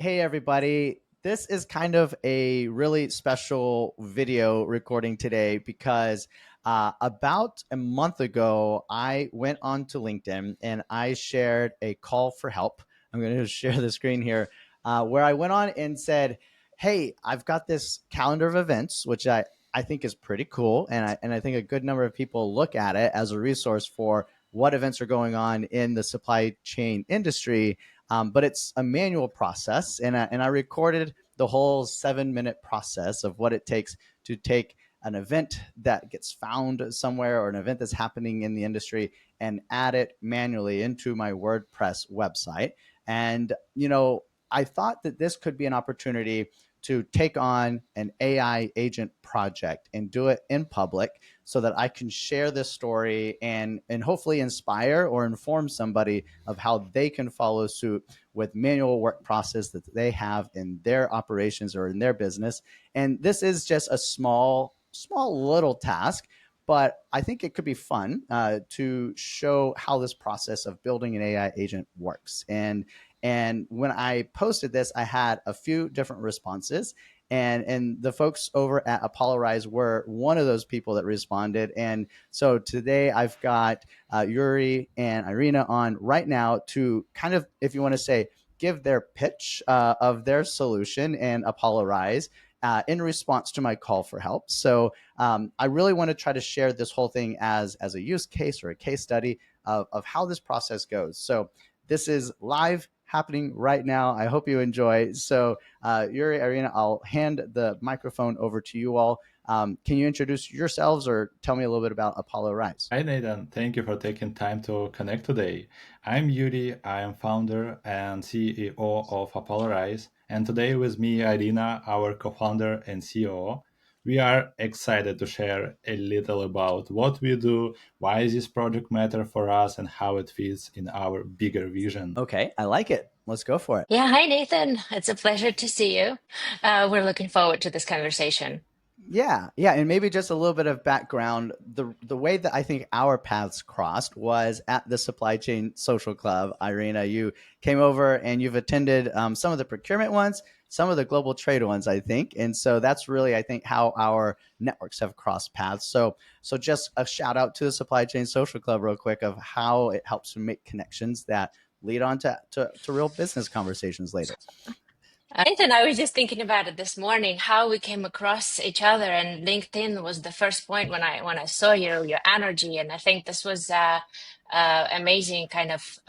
Hey, everybody. This is kind of a really special video recording today because about a month ago, I went onto LinkedIn and I shared a call for help. I'm going to share the screen here where I went on and said, hey, I've got this calendar of events, which I think is pretty cool. And I think a good number of people look at it as a resource for what events are going on in the supply chain industry, but it's a manual process, and I recorded the whole 7-minute process of what it takes to take an event that gets found somewhere or an event that's happening in the industry and add it manually into my WordPress website. And I thought that this could be an opportunity to take on an AI agent project and do it in public so that I can share this story and hopefully inspire or inform somebody of how they can follow suit with manual work process that they have in their operations or in their business. And this is just a small little task, but I think it could be fun to show how this process of building an AI agent works. And when I posted this, I had a few different responses. And the folks over at ApolloRise were one of those people that responded. And so today I've got Yuri and Irina on right now to kind of, if you want to say, give their pitch of their solution and ApolloRise in response to my call for help. So I really want to try to share this whole thing as a use case or a case study of how this process goes. So this is live happening right now. I hope you enjoy. So, Yuri, Irina, I'll hand the microphone over to you all. Can you introduce yourselves or tell me a little bit about ApolloRise? Hi Nathan, thank you for taking time to connect today. I'm Yuri, I am founder and CEO of ApolloRise, and today with me Irina, our co-founder and COO. We are excited to share a little about what we do, why this project matter for us, and how it fits in our bigger vision. Okay, I like it. Let's go for it. Yeah, hi Nathan. It's a pleasure to see you. We're looking forward to this conversation. Yeah, and maybe just a little bit of background. The way that I think our paths crossed was at the Supply Chain Social Club. Irina, you came over and you've attended some of the procurement ones, some of the global trade ones, I think, and so that's really, I think, how our networks have crossed paths. So just a shout out to the Supply Chain Social Club, real quick, of how it helps to make connections that lead on to real business conversations later. Nathan, I was just thinking about it this morning, how we came across each other, and LinkedIn was the first point when I saw your energy, and I think this was amazing kind of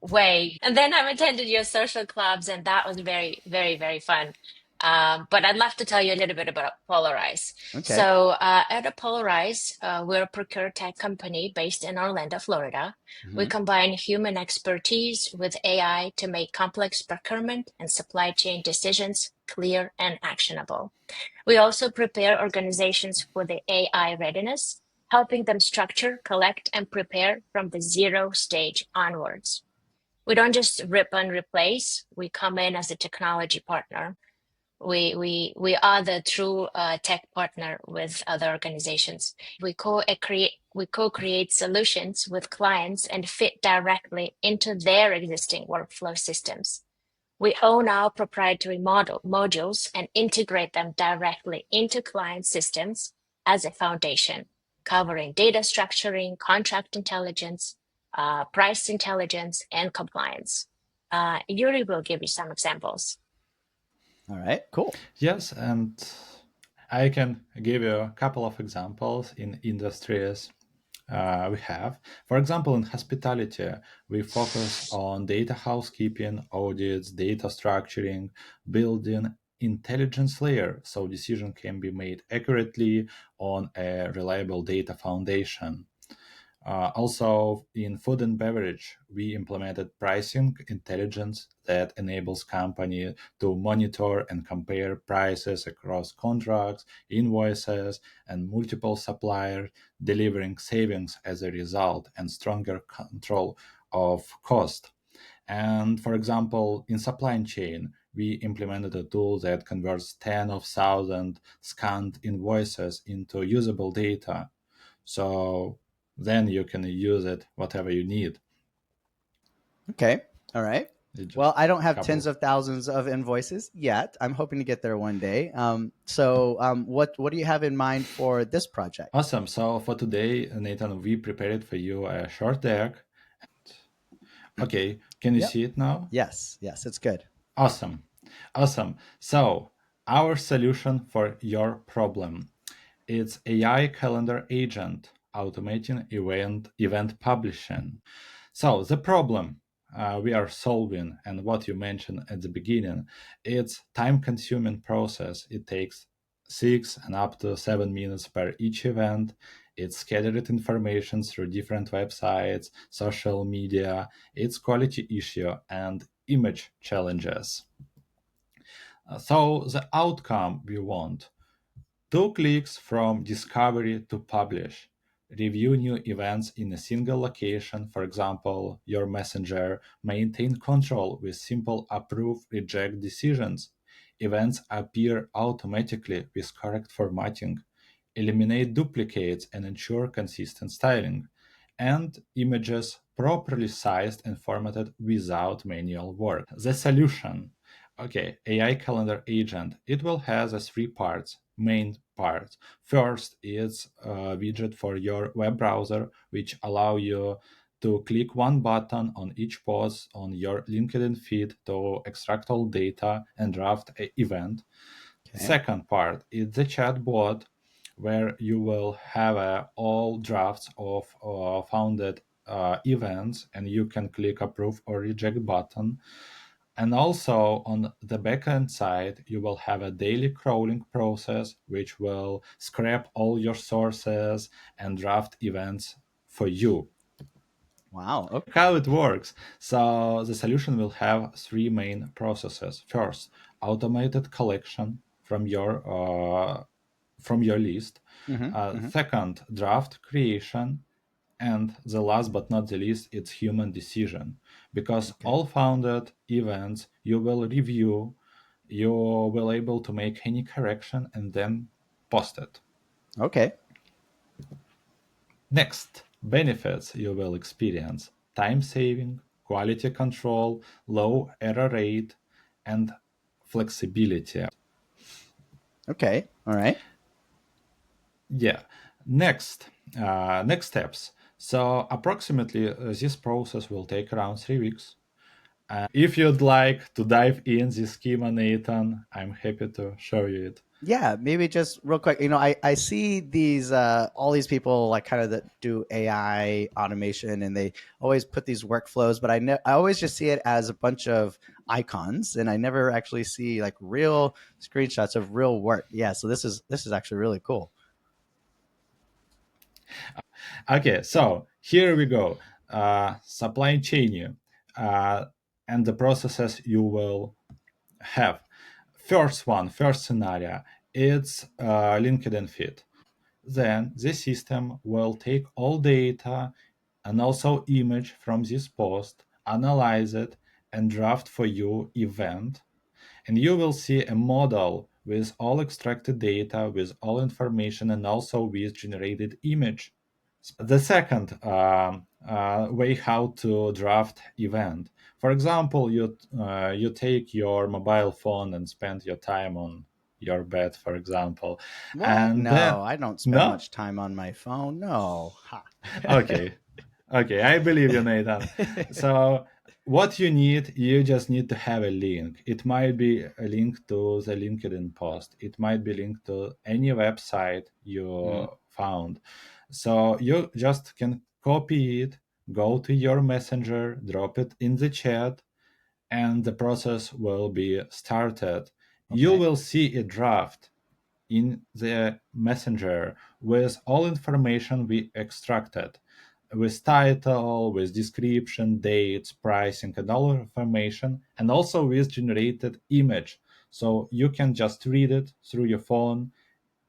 way. And then I've attended your social clubs, and that was very, very, very fun. But I'd love to tell you a little bit about Polarize. Okay. So at Polarize, we're a procure tech company based in Orlando, Florida. We Mm-hmm. combine human expertise with AI to make complex procurement and supply chain decisions clear and actionable. We also prepare organizations for the AI readiness, helping them structure, collect, and prepare from the zero stage onwards. We don't just rip and replace, we come in as a technology partner. We are the true tech partner with other organizations. We co-create solutions with clients and fit directly into their existing workflow systems. We own our proprietary modules and integrate them directly into client systems as a foundation, covering data structuring, contract intelligence, price intelligence, and compliance. Yuri will give you some examples. All right. Cool. Yes, and I can give you a couple of examples in industries we have. For example, in hospitality, we focus on data housekeeping, audits, data structuring, building intelligence layer so decision can be made accurately on a reliable data foundation. Also, in food and beverage, we implemented pricing intelligence that enables company to monitor and compare prices across contracts, invoices, and multiple suppliers, delivering savings as a result and stronger control of cost. And for example, in supply chain, we implemented a tool that converts 10 of 1,000 scanned invoices into usable data. So then you can use it whatever you need. Okay. All right. It's Well, just I don't a have tens couple. of thousands of invoices yet. I'm hoping to get there one day. What do you have in mind for this project? Awesome. So for today, Nathan, we prepared for you a short deck. Okay, can you Yep. see it now? Yes. Yes. It's good. Awesome. Awesome. So our solution for your problem, it's AI calendar agent automating event publishing. So the problem we are solving, and what you mentioned at the beginning, it's time-consuming process. It takes 6 and up to 7 minutes per each event. It's scattered information through different websites, social media. It's quality issue and image challenges. So the outcome we want: 2 clicks from discovery to publish. Review new events in a single location, for example, your messenger. Maintain control with simple approve reject decisions. Events appear automatically with correct formatting. Eliminate duplicates and ensure consistent styling. And images properly sized and formatted without manual work. The solution: okay, AI calendar agent. It will has as 3 parts, main parts. First is a widget for your web browser, which allow you to click one button on each post on your LinkedIn feed to extract all data and draft a event. Okay. Second part is the chatbot, where you will have all drafts of founded events, and you can click approve or reject button. And also on the backend side, you will have a daily crawling process, which will scrap all your sources and draft events for you. Wow. Okay. How it works. So the solution will have 3 main processes. First, automated collection from your list. Mm-hmm. Mm-hmm. Second, draft creation. And the last but not the least, it's human decision. Because Okay. all founded events you will review, you will able to make any correction and then post it. Okay. Next, benefits you will experience: time saving, quality control, low error rate, and flexibility. Okay. All right. Yeah. Next steps. So approximately this process will take around 3 weeks. If you'd like to dive in this schema, Nathan, I'm happy to show you it. Yeah, maybe just real quick. I see these all these people like kind of that do AI automation, and they always put these workflows, but I always just see it as a bunch of icons, and I never actually see like real screenshots of real work. Yeah, so this is actually really cool. Okay, so here we go. Supply chain uh, and the processes you will have. First scenario, it's LinkedIn feed. Then the system will take all data and also image from this post, analyze it, and draft for you event. And you will see a model with all extracted data, with all information, and also with generated image. The second way how to draft event. For example, you take your mobile phone and spend your time on your bed, for example, What? and then No, I don't spend no, much time on my phone. No. Ha. okay, okay, I believe you, Nathan. So what you need, you just need to have a link. It might be a link to the LinkedIn post. It might be linked to any website Mm, you found. So you just can copy it, go to your messenger, drop it in the chat, and the process will be started. You okay. will see a draft in the messenger with all information we extracted, with title, with description, dates, pricing, and all information, and also with generated image. So you can just read it through your phone,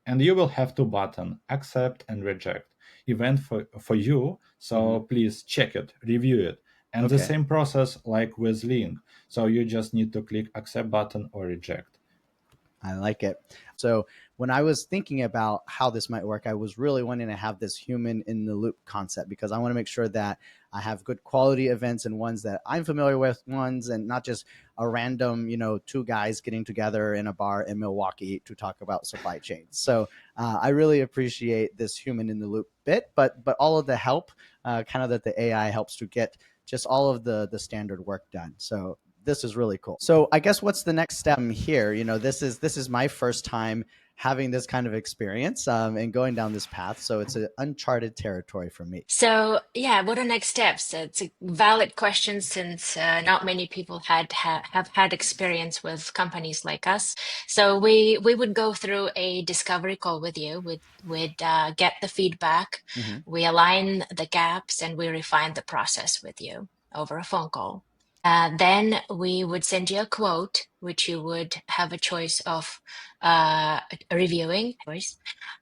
and you will have 2 buttons: accept and reject. Event for you, Hmm. so please check it, review it. And the Okay. same process like with link. So you just need to click accept button or reject. I like it. So when I was thinking about how this might work, I was really wanting to have this human in the loop concept because I want to make sure that I have good quality events and ones that I'm familiar with, ones and not just a random, two guys getting together in a bar in Milwaukee to talk about supply chains. So I really appreciate this human in the loop bit, but all of the help, kind of that the AI helps to get just all of the standard work done. So this is really cool. So I guess what's the next step here? This is my first time having this kind of experience and going down this path. So it's an uncharted territory for me. So yeah, what are next steps? It's a valid question since not many people have had experience with companies like us. So we would go through a discovery call with you. We'd get the feedback. Mm-hmm. We align the gaps and we refine the process with you over a phone call. Then we would send you a quote, which you would have a choice of reviewing.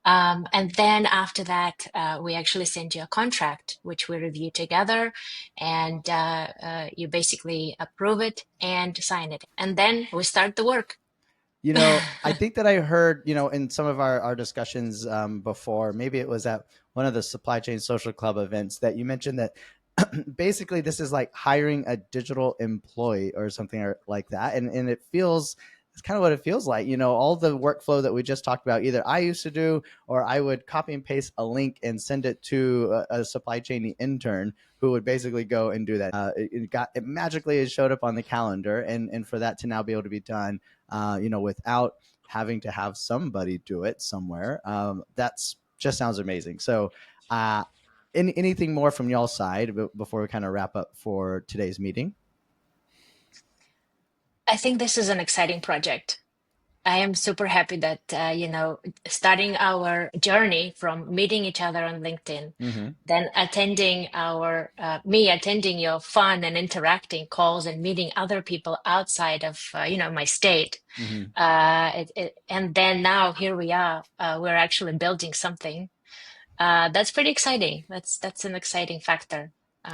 And then after that, we actually send you a contract, which we review together, and you basically approve it and sign it. And then we start the work. I think that I heard, in some of our discussions before, maybe it was at one of the Supply Chain Social Club events, that you mentioned that basically this is like hiring a digital employee or something like that. And it's kind of what it feels like. All the workflow that we just talked about, either I used to do, or I would copy and paste a link and send it to a supply chain intern who would basically go and do that. It magically showed up on the calendar, and for that to now be able to be done, without having to have somebody do it somewhere, that's just sounds amazing. So, anything more from y'all's side before we kind of wrap up for today's meeting? I think this is an exciting project. I am super happy that, starting our journey from meeting each other on LinkedIn, Mm-hmm. then me attending your fun and interacting calls and meeting other people outside of, my state. Mm-hmm. And then now here we are, we're actually building something. That's pretty exciting. That's an exciting factor. So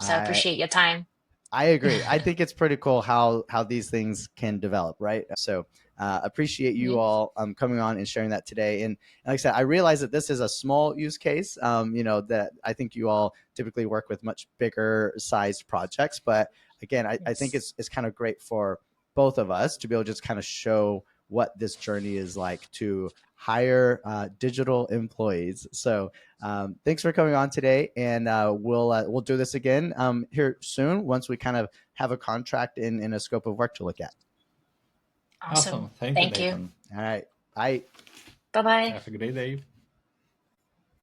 I I appreciate your time. I agree. I think it's pretty cool how these things can develop, right? So appreciate you Yeah. all coming on and sharing that today. And like I said, I realize that this is a small use case. That I think you all typically work with much bigger sized projects. But again, I think Yes. it's kind of great for both of us to be able to just kind of show what this journey is like to hire digital employees. So thanks for coming on today, and we'll do this again here soon once we kind of have a contract in a scope of work to look at. Awesome. Awesome. Thank you, Thank you. Nathan. All right, bye. Bye bye. Have a great day.